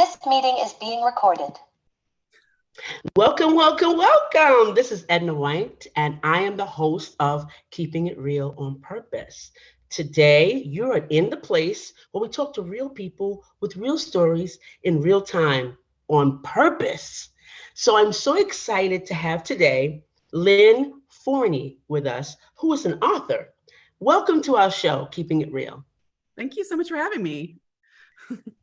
This meeting is being recorded. Welcome, welcome, welcome. This is Edna White, and I am the host of Keeping It Real on Purpose. Today, you're in the place where we talk to real people with real stories in real time on purpose. So I'm so excited to have today Lynn Forney with us, who is an author. Welcome to our show, Keeping It Real. Thank you so much for having me.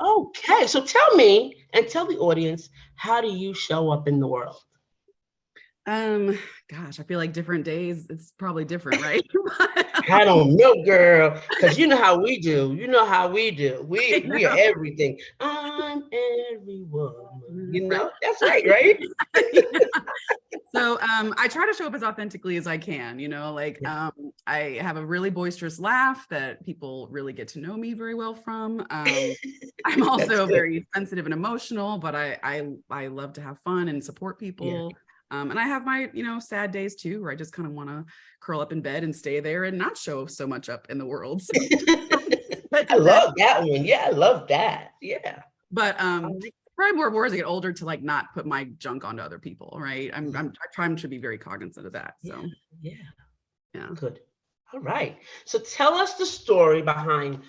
Okay, so tell me and tell the audience, how do you show up in the world? Gosh, I feel like different days, it's probably different, right? I don't know, girl, because you know how we do. You know how we do. We are everything. I'm every woman. You know, that's right, right? So I try to show up as authentically as I can, I have a really boisterous laugh that people really get to know me very well from. I'm also very sensitive and emotional, but I love to have fun and support people. Yeah. And I have my, sad days too, where I just kind of want to curl up in bed and stay there and not show so much up in the world. So I love that one. Yeah, I love that. Yeah. But probably more as I get older to not put my junk onto other people, right? I'm trying to be very cognizant of that. So yeah. Good. All right. So tell us the story behind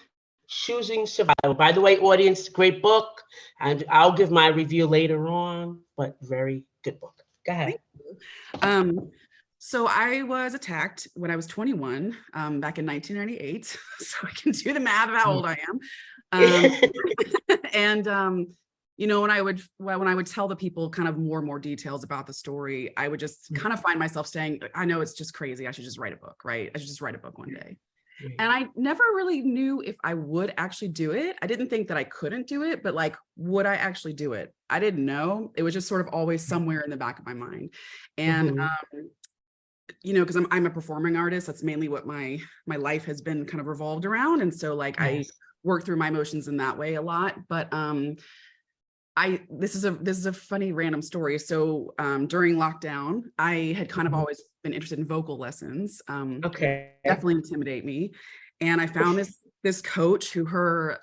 Choosing Survival. By the way, audience, great book. And I'll give my review later on, but very good book. Go ahead. So I was attacked when I was 21, back in 1998. So I can do the math of how old I am. And when I would tell the people kind of more details about the story, I would just kind of find myself saying, I know it's just crazy. I should just write a book, right? I should just write a book one day. And I never really knew if I would actually do it. I didn't think that I couldn't do it, but would I actually do it? I didn't know. It was just sort of always somewhere in the back of my mind. And, because I'm a performing artist, that's mainly what my life has been kind of revolved around. And so I work through my emotions in that way a lot. But this is a funny random story. So during lockdown, I had kind of always been interested in vocal lessons. Definitely intimidate me. And I found this coach who her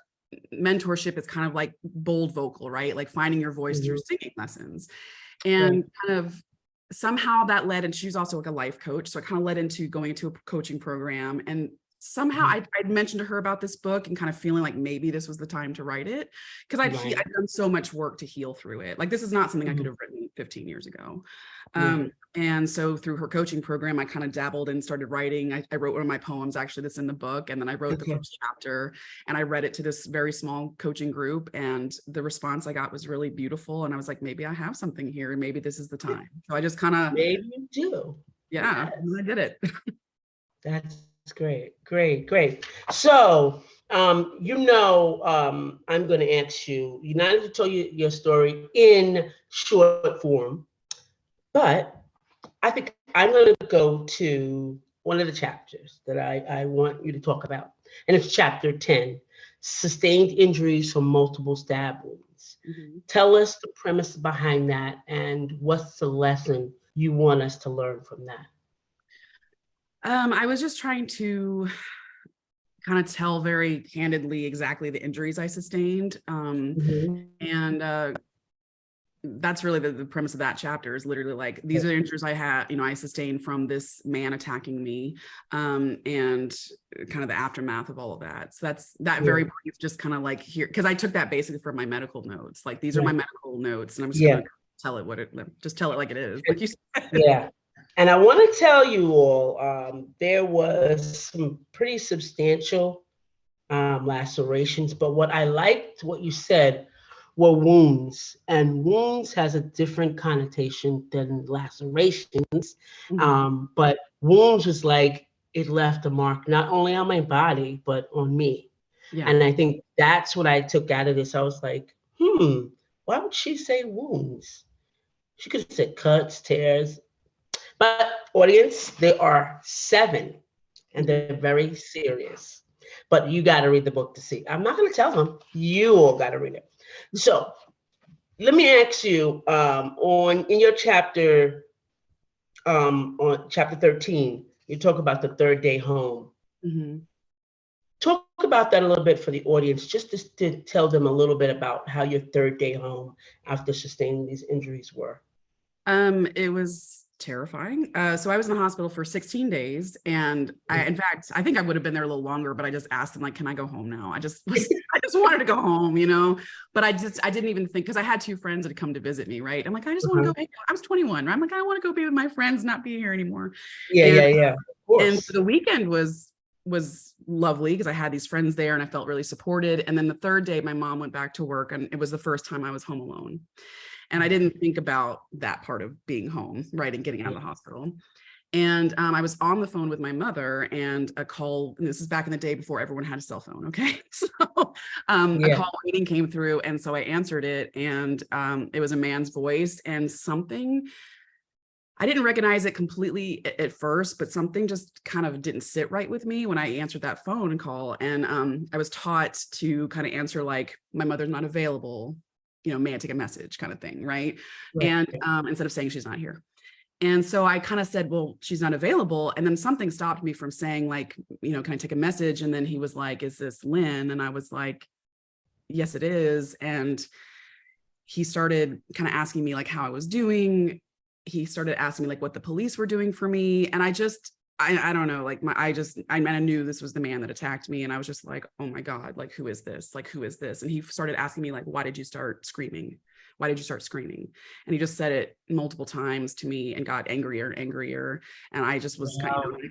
mentorship is kind of like bold vocal, right? Like finding your voice through singing lessons. And kind of somehow that led, and she's also like a life coach. So it kind of led into going into a coaching program. And somehow I'd mentioned to her about this book and kind of feeling like maybe this was the time to write it, because I'd done so much work to heal through it. Like this is not something I could have written 15 years ago. And so through her coaching program, I kind of dabbled and started writing. I wrote one of my poems actually that's in the book. And then I wrote the first chapter and I read it to this very small coaching group. And the response I got was really beautiful. And I was like, maybe I have something here and maybe this is the time. So I just kind of. Maybe you do. Yeah, I did it. That's great. So, I'm going to ask you, you're not going to tell you your story in short form, but I think I'm going to go to one of the chapters that I want you to talk about. And it's chapter 10, Sustained Injuries from Multiple Stab Wounds. Tell us the premise behind that and what's the lesson you want us to learn from that. I was just trying to kind of tell very candidly exactly the injuries I sustained. And that's really the premise of that chapter is literally like, these are the injuries I had, I sustained from this man attacking me, and kind of the aftermath of all of that. So that very brief, just kind of like here, because I took that basically from my medical notes. Like these are my medical notes, and I'm just going to tell it like it is. Like you said. Yeah. And I want to tell you all, there was some pretty substantial lacerations, but what I liked what you said were wounds, and wounds has a different connotation than lacerations. But wounds was like, it left a mark, not only on my body, but on me. Yeah. And I think that's what I took out of this. I was like, why would she say wounds? She could have said cuts, tears. But audience, there are 7, and they're very serious. But you got to read the book to see. I'm not going to tell them. You all got to read it. So let me ask you, in your chapter, on chapter 13, you talk about the third day home. Talk about that a little bit for the audience, just to tell them a little bit about how your third day home after sustaining these injuries were. It was terrifying. So I was in the hospital for 16 days, and in fact, I think I would have been there a little longer, but I just asked them, like, can I go home now? I just wanted to go home, but I didn't even think, because I had 2 friends that had come to visit me, right? I'm like, I just want to go. I was 21, right? I'm like, I want to go be with my friends, not be here anymore. Yeah. Of course. And so the weekend was lovely because I had these friends there and I felt really supported. And then the third day, my mom went back to work, and it was the first time I was home alone. And I didn't think about that part of being home, right, and getting out of the hospital. And I was on the phone with my mother, and a call, and this is back in the day before everyone had a cell phone, okay? So a call waiting came through, and so I answered it, and it was a man's voice, and something, I didn't recognize it completely at first, but something just kind of didn't sit right with me when I answered that phone call. And I was taught to kind of answer like, my mother's not available, may I take a message kind of thing, right? And instead of saying she's not here. And so I kind of said, well, she's not available. And then something stopped me from saying like, can I take a message? And then he was like, is this Lynn? And I was like, yes, it is. And he started kind of asking me like how I was doing. He started asking me like what the police were doing for me. And I don't know, like I knew this was the man that attacked me. And I was just like, oh my God, like, who is this? Like, who is this? And he started asking me like, why did you start screaming? Why did you start screaming? And he just said it multiple times to me and got angrier and angrier. And I just was kind of,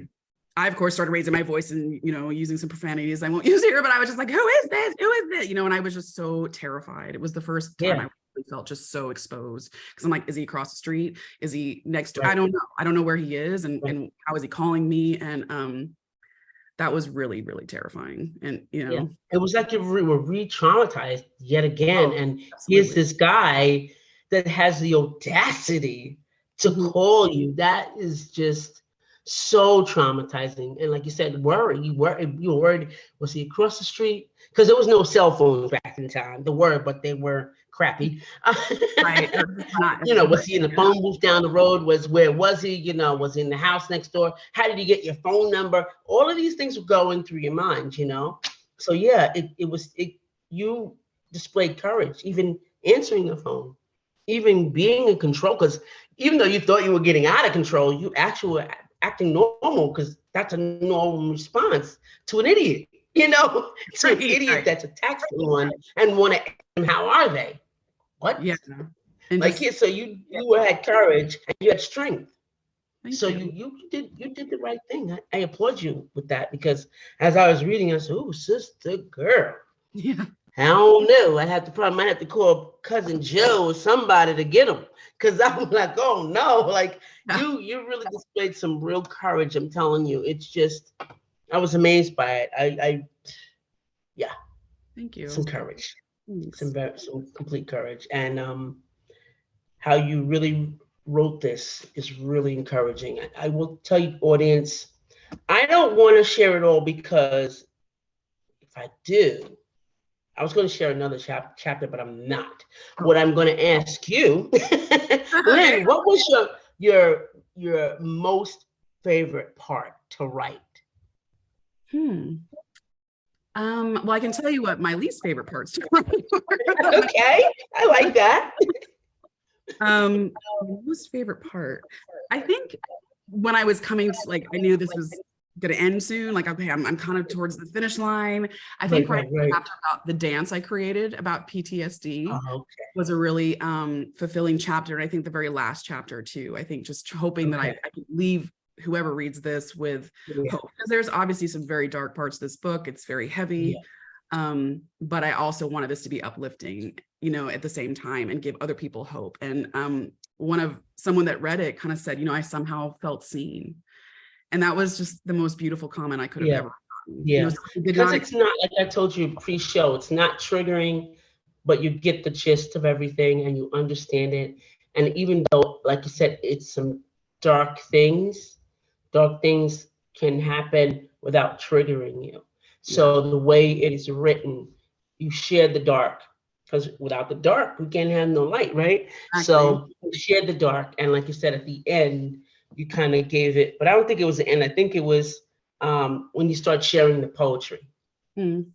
I of course started raising my voice and, using some profanities I won't use here, but I was just like, who is this? Who is this? And I was just so terrified. It was the first time I felt just so exposed, because I'm like, is he across the street? Is he next to, I don't know. I don't know where he is. And how is he calling me? And that was really, really terrifying. And, it was like you were re-traumatized yet again. And absolutely. Here's this guy that has the audacity to call you. That is just so traumatizing. And like you said, you were worried, was he across the street? Because there was no cell phones back in time. There were, but they were crappy. Right. Was he in the phone booth down the road? Where was he? Was he in the house next door? How did he get your phone number? All of these things were going through your mind, So yeah, you displayed courage, even answering the phone, even being in control, because even though you thought you were getting out of control, you actually were acting normal, because that's a normal response to an idiot, to an idiot that's attacked someone and want to ask them, how are they? What? Yeah. And so you had courage and you had strength. So you did the right thing. I applaud you with that, because as I was reading, I said, "Oh, sister girl." Yeah. I don't know. I might have to call cousin Joe or somebody to get him, because I'm like, oh no, like you really displayed some real courage. I'm telling you, it's just, I was amazed by it. Thank you. Some courage, Thanks. some complete courage, and how you really wrote this is really encouraging. I will tell you, audience, I don't want to share it all, because if I do, I was going to share another chapter, but I'm not. What I'm going to ask you, Lynn, what was your most favorite part to write? Well, I can tell you what my least favorite parts to write are. Okay, I like that. Most favorite part, I think when I was coming to, like, I knew this was going to end soon, like, okay, I'm kind of towards the finish line. I think right. Chapter about the dance I created about PTSD was a really fulfilling chapter. And I think the very last chapter too, I think just hoping that I could leave whoever reads this with hope, because there's obviously some very dark parts of this book. It's very heavy. But I also wanted this to be uplifting, at the same time, and give other people hope. And someone that read it kind of said, I somehow felt seen. And that was just the most beautiful comment I could have ever gotten. Because it's not, like I told you pre-show, it's not triggering, but you get the gist of everything and you understand it. And even though, like you said, it's some dark things can happen without triggering you. So the way it is written, you share the dark, because without the dark, we can't have no light, right? Exactly. So you shared the dark, and like you said, at the end, you kind of gave it, but I don't think it was the end. I think it was when you start sharing the poetry. Mm.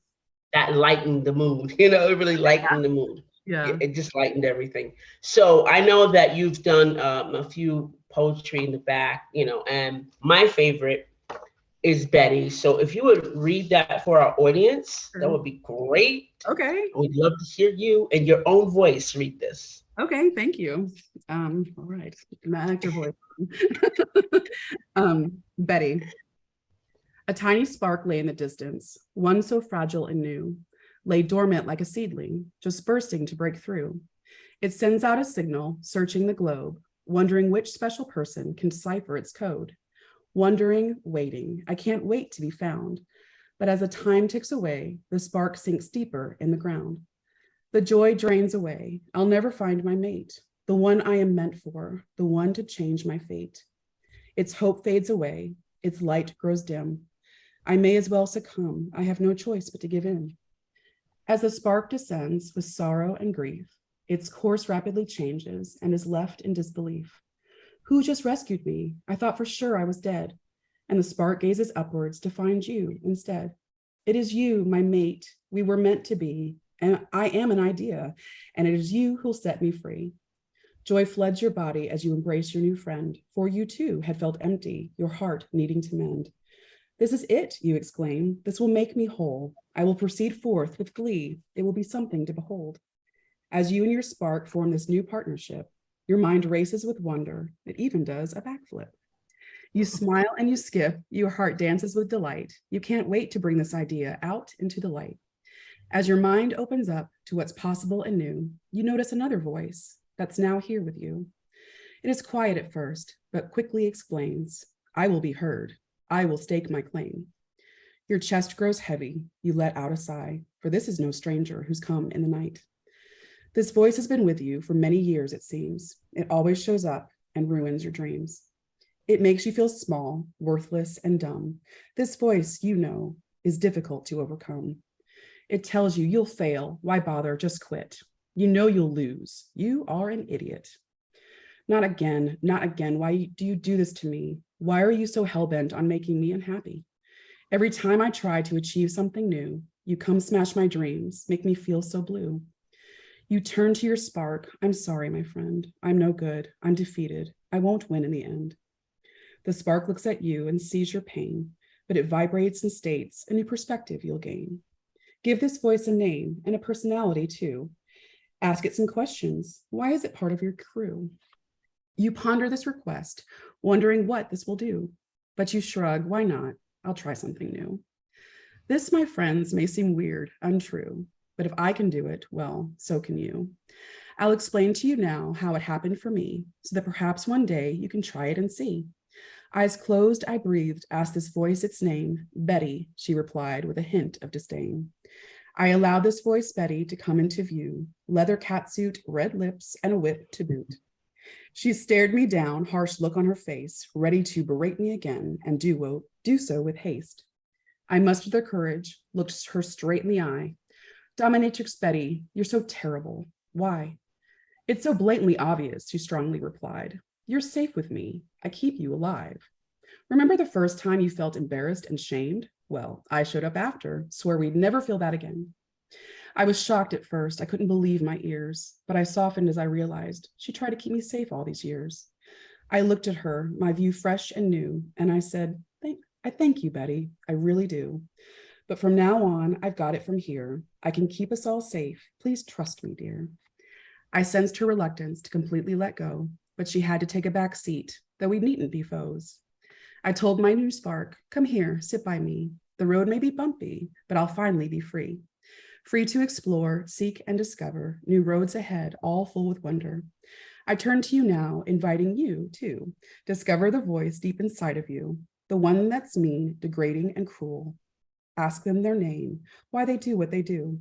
That lightened the mood. It really lightened the mood. Yeah. It just lightened everything. So I know that you've done a few poetry in the back, and my favorite is Betty. So if you would read that for our audience, that would be great. Okay. We'd love to hear you in your own voice read this. Okay, thank you. All right, my actor voice. Betty. A tiny spark lay in the distance, one so fragile and new, lay dormant like a seedling, just bursting to break through. It sends out a signal, searching the globe, wondering which special person can decipher its code. Wondering, waiting, I can't wait to be found. But as the time ticks away, the spark sinks deeper in the ground. The joy drains away. I'll never find my mate, the one I am meant for, the one to change my fate. Its hope fades away. Its light grows dim. I may as well succumb. I have no choice but to give in. As the spark descends with sorrow and grief, its course rapidly changes and is left in disbelief. Who just rescued me? I thought for sure I was dead. And the spark gazes upwards to find you instead. It is you, my mate. We were meant to be. And I am an idea, and it is you who'll set me free. Joy floods your body as you embrace your new friend, for you too had felt empty, your heart needing to mend. This is it, you exclaim. This will make me whole. I will proceed forth with glee. It will be something to behold. As you and your spark form this new partnership, your mind races with wonder. It even does a backflip. You smile and you skip. Your heart dances with delight. You can't wait to bring this idea out into the light. As your mind opens up to what's possible and new, you notice another voice that's now here with you. It is quiet at first, but quickly explains, I will be heard. I will stake my claim. Your chest grows heavy. You let out a sigh, for this is no stranger who's come in the night. This voice has been with you for many years, it seems. It always shows up and ruins your dreams. It makes you feel small, worthless, and dumb. This voice, you know, is difficult to overcome. It tells you you'll fail. Why bother? Just quit. You know you'll lose. You are an idiot. Not again, not again. Why do you do this to me? Why are you so hell-bent on making me unhappy? Every time I try to achieve something new, you come smash my dreams, make me feel so blue. You turn to your spark. I'm sorry, my friend. I'm no good. I'm defeated. I won't win in the end. The spark looks at you and sees your pain, but it vibrates and states a new perspective you'll gain. Give this voice a name and a personality too. Ask it some questions. Why is it part of your crew? You ponder this request, wondering what this will do, but you shrug, why not? I'll try something new. This, my friends, may seem weird, untrue, but if I can do it, well, so can you. I'll explain to you now how it happened for me, so that perhaps one day you can try it and see. Eyes closed, I breathed, asked this voice its name. Betty, she replied with a hint of disdain. I allowed this voice, Betty, to come into view, leather catsuit, red lips, and a whip to boot. She stared me down, harsh look on her face, ready to berate me again and do so with haste. I mustered the courage, looked her straight in the eye. Dominatrix Betty, you're so terrible. Why? It's so blatantly obvious, she strongly replied. You're safe with me. I keep you alive. Remember the first time you felt embarrassed and shamed? Well, I showed up after, swore we'd never feel that again. I was shocked at first. I couldn't believe my ears, but I softened as I realized she tried to keep me safe all these years. I looked at her, my view fresh and new, and I said, I thank you, Betty. I really do. But from now on, I've got it from here. I can keep us all safe. Please trust me, dear. I sensed her reluctance to completely let go, but she had to take a back seat, though we needn't be foes. I told my new spark, come here, sit by me. The road may be bumpy, but I'll finally be free. Free to explore, seek, and discover new roads ahead, all full with wonder. I turn to you now, inviting you to discover the voice deep inside of you, the one that's mean, degrading, and cruel. Ask them their name, why they do what they do.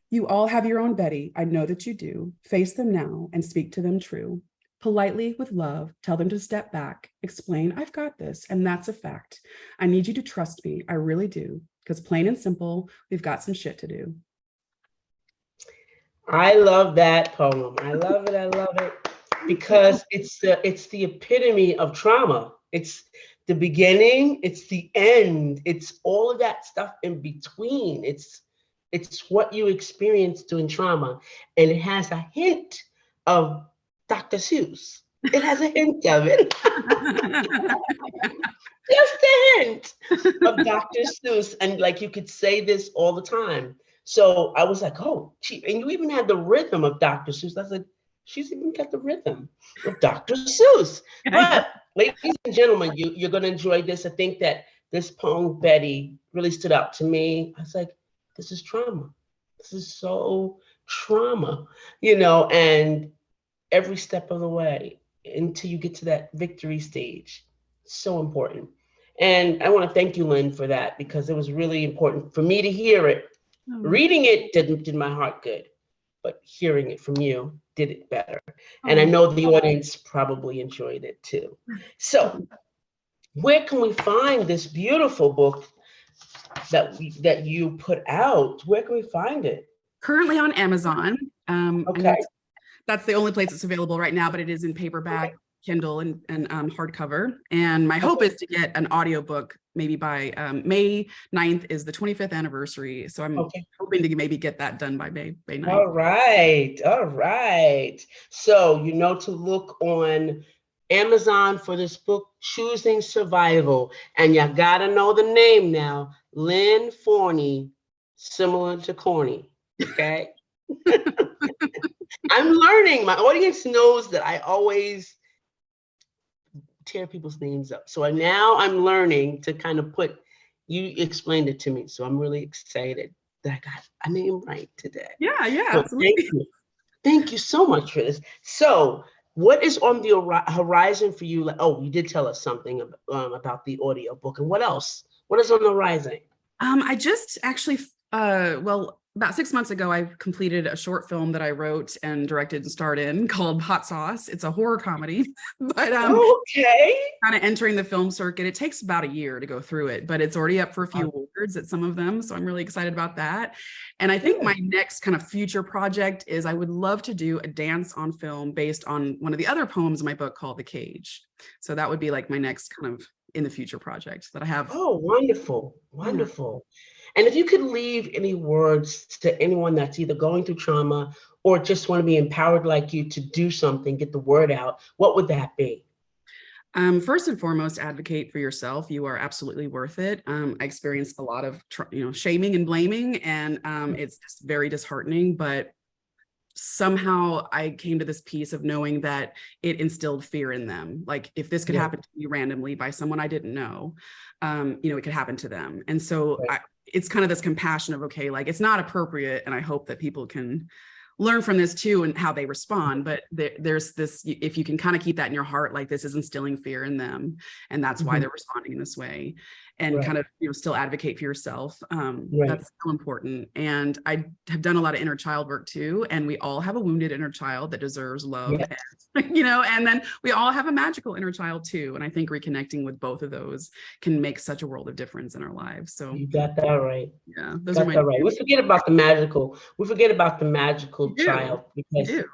You all have your own Betty, I know that you do. Face them now and speak to them true. Politely, with love, tell them to step back, explain, I've got this, and that's a fact. I need you to trust me, I really do, because plain and simple, we've got some shit to do. I love that poem. I love it, because it's the epitome of trauma. It's the beginning, it's the end, it's all of that stuff in between. It's what you experience during trauma, and it has a hint of Dr. Seuss. It has a hint of it. Just a hint of Dr. Seuss. And like you could say this all the time. So I was like, oh, and you even had the rhythm of Dr. Seuss. I said, she's even got the rhythm of Dr. Seuss. But ladies and gentlemen, you're going to enjoy this. I think that this poem, Betty, really stood out to me. I was like, this is trauma. This is so trauma, and every step of the way until you get to that victory stage. So important. And I want to thank you, Lynn, for that, because it was really important for me to hear it. Reading it did my heart good, but hearing it from you did it better. And I know the audience probably enjoyed it too. So where can we find this beautiful book that you put out? Where can we find it? Currently on Amazon. Okay. That's the only place it's available right now, but it is in paperback, Kindle, and hardcover. And my hope is to get an audiobook maybe by May 9th is the 25th anniversary. So I'm hoping to maybe get that done by May 9th. All right. So to look on Amazon for this book, Choosing Survival. And you gotta know the name now, Lynn Forney, similar to corny, okay? I'm learning. My audience knows that I always tear people's names up. So now I'm learning to kind of you explained it to me. So I'm really excited that I got a name right today. Yeah, So absolutely. Thank you so much for this. So what is on the horizon for you? You did tell us something about the audiobook. And what else? What is on the horizon? I just actually, about 6 months ago, I completed a short film that I wrote and directed and starred in called Hot Sauce. It's a horror comedy, but kind of entering the film circuit. It takes about a year to go through it, but it's already up for a few awards at some of them. So I'm really excited about that. And I think my next kind of future project is I would love to do a dance on film based on one of the other poems in my book called The Cage. So that would be like my next kind of in the future project that I have. Oh, wonderful. Wonderful. And if you could leave any words to anyone that's either going through trauma or just want to be empowered like you to do something, get the word out, what would that be? First and foremost, advocate for yourself. You are absolutely worth it. I experienced a lot of, shaming and blaming, and it's just very disheartening, but somehow I came to this piece of knowing that it instilled fear in them. Like if this could happen to me randomly by someone I didn't know, it could happen to them. And so it's kind of this compassion of, okay, like it's not appropriate. And I hope that people can learn from this too and how they respond. But there's this, if you can kind of keep that in your heart, like this is instilling fear in them. And that's why they're responding in this way. And kind of, still advocate for yourself. That's so important. And I have done a lot of inner child work too. And we all have a wounded inner child that deserves love, and, and then we all have a magical inner child too. And I think reconnecting with both of those can make such a world of difference in our lives. So you got that right. Yeah, those are my. We forget about the magical. We forget about the magical child because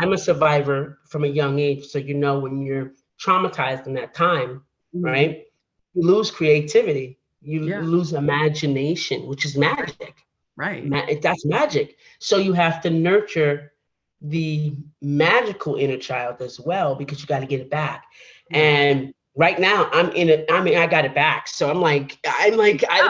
I'm a survivor from a young age. So when you're traumatized in that time, right? You lose creativity, you lose imagination, which is magic. Right. That's magic. So you have to nurture the magical inner child as well, because you got to get it back. And right now I'm in it. I mean, I got it back. So I'm like, I feel like I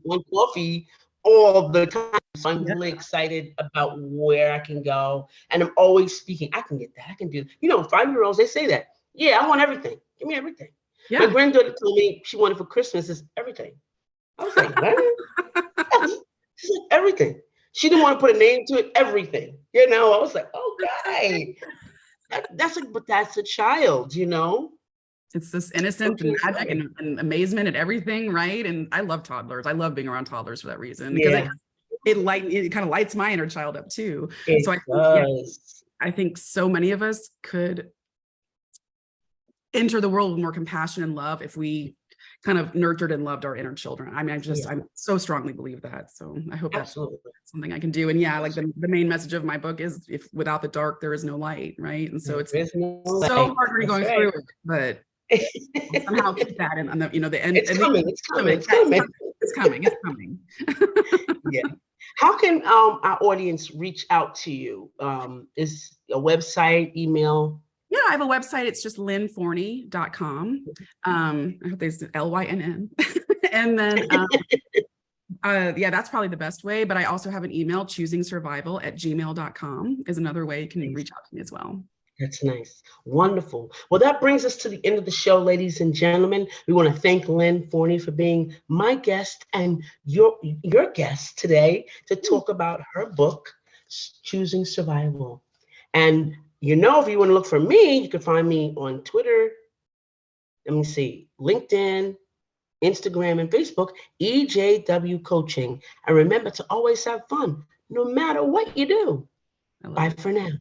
want coffee all the time. So I'm really excited about where I can go. And I'm always speaking, I can get that. I can do, 5-year-olds, they say that. Yeah, I want everything. Give me everything. My granddaughter told me she wanted for Christmas is everything. I was like, what? She said everything. She didn't want to put a name to it, everything. I was like, okay. But that's a child, It's this innocence and magic and amazement at everything, right? And I love toddlers. I love being around toddlers for that reason, because it kind of lights my inner child up too. I think so many of us could enter the world with more compassion and love if we kind of nurtured and loved our inner children. I mean, I so strongly believe that. So I hope that's something I can do. And like the main message of my book is, if without the dark, there is no light, right? And so it's so hard when you're going through it, but somehow keep that in on the, the end. It's coming. It's coming. It's coming. It's coming. It's coming. Yeah. How can our audience reach out to you? Is a website, email? Yeah, I have a website. It's just lynnforney.com. I hope there's Lynn. And then, yeah, that's probably the best way. But I also have an email, choosingsurvival@gmail.com is another way you can reach out to me as well. That's nice. Wonderful. Well, that brings us to the end of the show, ladies and gentlemen. We want to thank Lynn Forney for being my guest and your guest today to talk about her book, Choosing Survival. And if you want to look for me, you can find me on Twitter. Let me see, LinkedIn, Instagram, and Facebook, EJW Coaching. And remember to always have fun, no matter what you do. Bye for now.